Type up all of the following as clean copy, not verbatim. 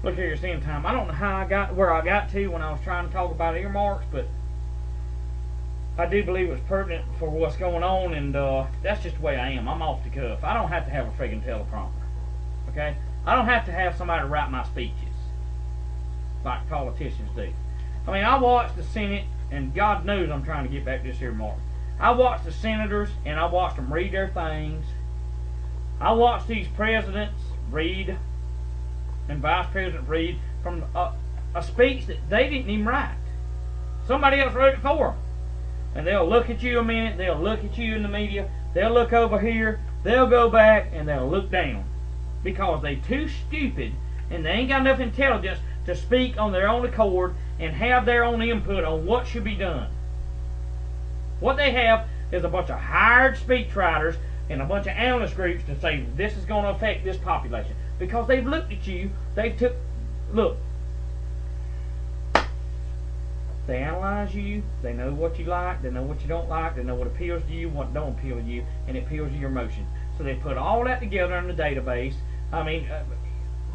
Look here, it's end time. I don't know how I got where I got to when I was trying to talk about earmarks, but I do believe it's pertinent for what's going on, and that's just the way I am. I'm off the cuff. I don't have to have a friggin' teleprompter, okay? I don't have to have somebody to write my speeches like politicians do. I mean, I watched the Senate, and God knows I'm trying to get back to this earmark. I watched the senators, and I watched them read their things. I watched these presidents read, and Vice President read from a speech that they didn't even write. Somebody else wrote it for them. And they'll look at you a minute, they'll look at you in the media, they'll look over here, they'll go back, and they'll look down. Because they too stupid, and they ain't got enough intelligence to speak on their own accord and have their own input on what should be done. What they have is a bunch of hired speechwriters and a bunch of analyst groups to say this is going to affect this population. Because they've looked at you, look, they analyze you, they know what you like, they know what you don't like, they know what appeals to you, what don't appeal to you, and it appeals to your emotions. So they put all that together in the database. I mean,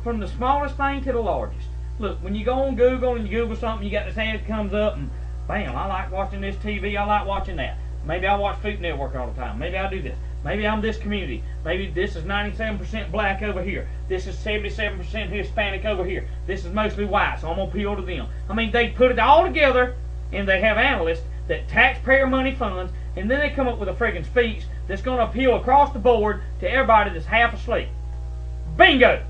from the smallest thing to the largest. Look, when you go on Google and you Google something, you got this ad that comes up, and bam, I like watching this TV, I like watching that. Maybe I watch Food Network all the time. Maybe I do this. Maybe I'm this community. Maybe this is 97% black over here. This is 77% Hispanic over here. This is mostly white, so I'm going to appeal to them. I mean, they put it all together, and they have analysts that taxpayer money funds, and then they come up with a friggin' speech that's going to appeal across the board to everybody that's half asleep. Bingo!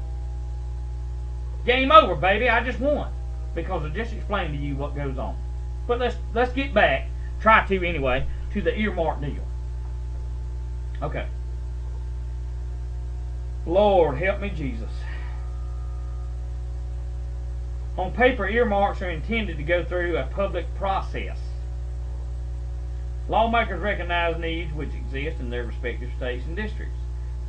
Game over, baby. I just won. Because I just explained to you what goes on. But let's get back, try to anyway, to the earmark deal. Okay. Lord, help me, Jesus. On paper, earmarks are intended to go through a public process. Lawmakers recognize needs which exist in their respective states and districts.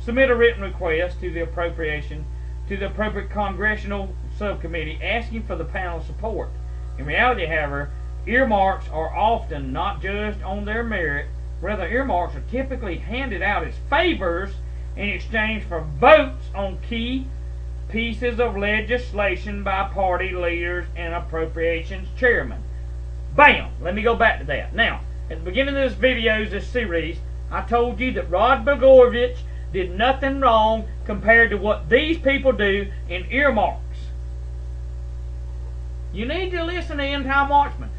Submit a written request to the appropriate congressional subcommittee asking for the panel's support. In reality, however, earmarks are often not judged on their merit. Rather, earmarks are typically handed out as favors in exchange for votes on key pieces of legislation by party leaders and appropriations chairmen. Bam! Let me go back to that. Now, at the beginning of this series, I told you that Rod Blagojevich did nothing wrong compared to what these people do in earmarks. You need to listen to End Time Watchman.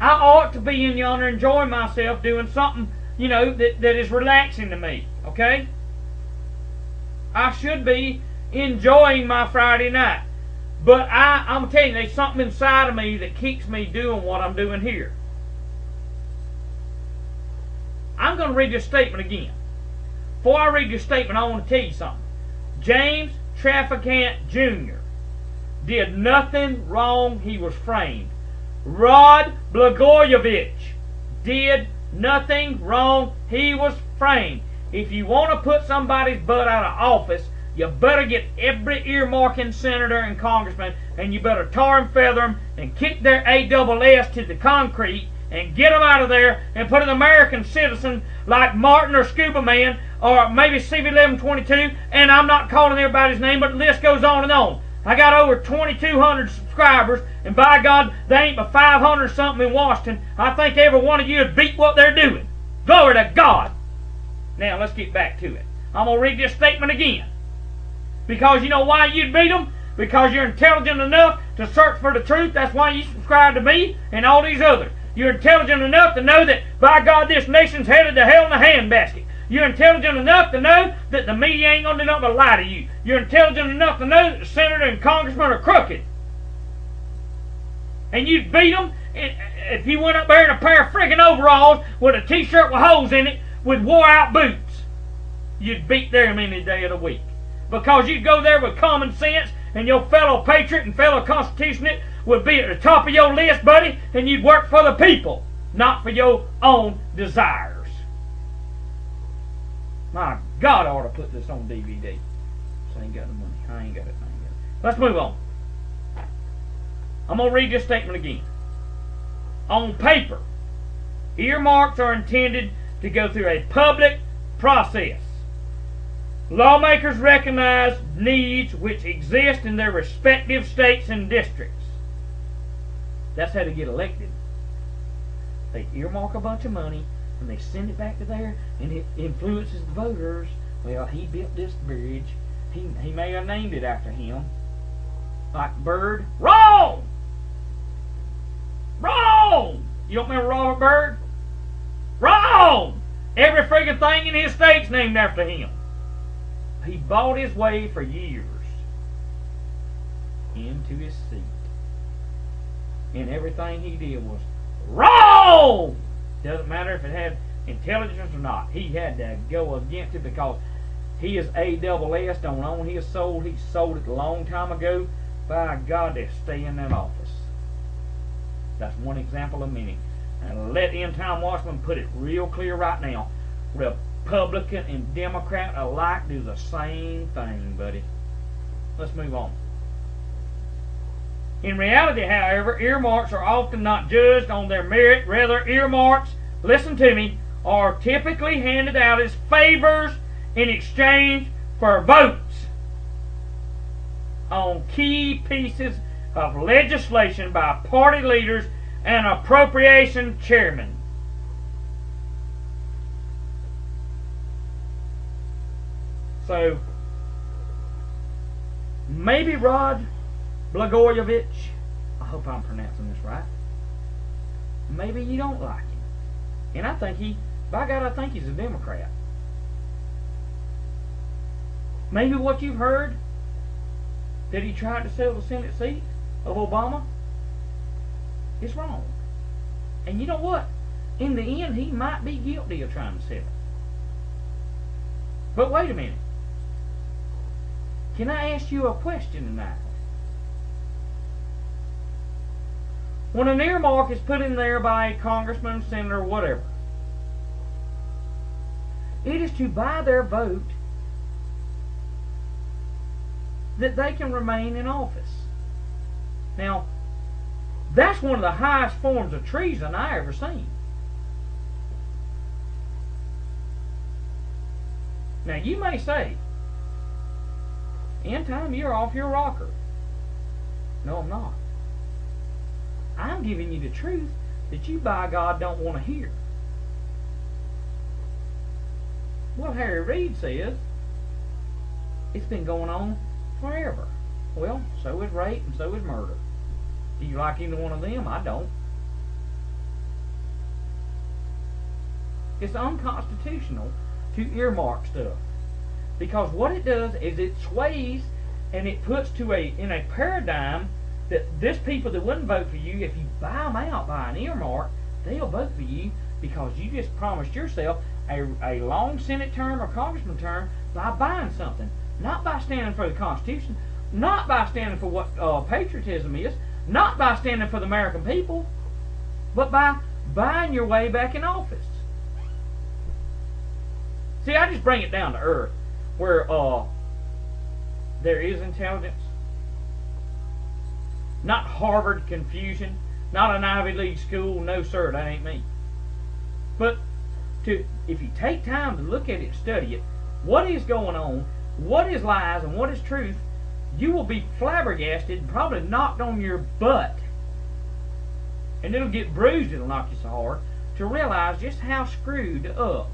I ought to be in yonder enjoying myself doing something, you know, that is relaxing to me, okay? I should be enjoying my Friday night. But I'm telling you, there's something inside of me that keeps me doing what I'm doing here. I'm going to read this statement again. Before I read this statement, I want to tell you something. James Traficant Jr. did nothing wrong. He was framed. Rod Blagojevich did nothing wrong. He was framed. If you want to put somebody's butt out of office, you better get every earmarking senator and congressman, and you better tar and feather them and kick their ASS to the concrete and get them out of there and put an American citizen like Martin or Scuba Man or maybe CV1122, and I'm not calling everybody's name, but the list goes on and on. I got over 2,200 subscribers, and by God, they ain't but 500 something in Washington. I think every one of you would beat what they're doing. Glory to God. Now, let's get back to it. I'm going to read this statement again. Because you know why you'd beat them? Because you're intelligent enough to search for the truth. That's why you subscribe to me and all these others. You're intelligent enough to know that, by God, this nation's headed to hell in a handbasket. You're intelligent enough to know that the media ain't going to do nothing but lie to you. You're intelligent enough to know that the senator and congressman are crooked. And you'd beat them if you went up there in a pair of friggin' overalls with a t-shirt with holes in it with wore-out boots. You'd beat them any day of the week. Because you'd go there with common sense, and your fellow patriot and fellow constitutionalist would be at the top of your list, buddy, and you'd work for the people, not for your own desires. My God, I ought to put this on DVD. I ain't got the money. I ain't got it. Let's move on. I'm going to read this statement again. On paper, earmarks are intended to go through a public process. Lawmakers recognize needs which exist in their respective states and districts. That's how they get elected. They earmark a bunch of money and they send it back to there, and it influences the voters. Well, he built this bridge. He may have named it after him. Like Byrd. Wrong! Wrong! You don't remember Robert Byrd? Wrong! Every friggin' thing in his state's named after him. He bought his way for years into his seat. And everything he did was wrong! Doesn't matter if it had intelligence or not. He had to go against it because he is ASS, don't own his soul. He sold it a long time ago. By God, they stay in that office. That's one example of many. And let End Time Watchman put it real clear right now. Republican and Democrat alike do the same thing, buddy. Let's move on. In reality, however, earmarks are often not judged on their merit. Rather, earmarks, listen to me, are typically handed out as favors in exchange for votes on key pieces of legislation by party leaders and appropriation chairmen. So, maybe Rod Blagojevich, I hope I'm pronouncing this right, maybe you don't like him. And I think by God, I think he's a Democrat. Maybe what you've heard, that he tried to sell the Senate seat of Obama, is wrong. And you know what? In the end, he might be guilty of trying to sell it. But wait a minute. Can I ask you a question tonight? When an earmark is put in there by a congressman, senator, whatever, it is to buy their vote that they can remain in office. Now, that's one of the highest forms of treason I ever seen. Now, you may say, End Time, you're off your rocker. No, I'm not. I'm giving you the truth that you, by God, don't want to hear. Well, Harry Reid says it's been going on forever. Well, so is rape and so is murder. Do you like either one of them? I don't. It's unconstitutional to earmark stuff, because what it does is it sways and it puts in a paradigm that this people that wouldn't vote for you, if you buy them out by an earmark, they'll vote for you because you just promised yourself a long Senate term or congressman term by buying something, not by standing for the Constitution, not by standing for what patriotism is, not by standing for the American people, but by buying your way back in office. See, I just bring it down to earth, where there is intelligence, not Harvard confusion, not an Ivy League school. No, sir, that ain't me. But if you take time to look at it, study it, what is going on, what is lies and what is truth, you will be flabbergasted, probably knocked on your butt, and it'll get bruised, it'll knock you so hard, to realize just how screwed up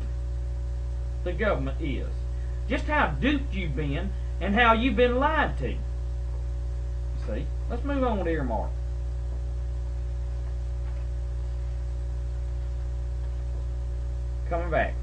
the government is, just how duped you've been, and how you've been lied to. See? Let's move on with earmark. Coming back.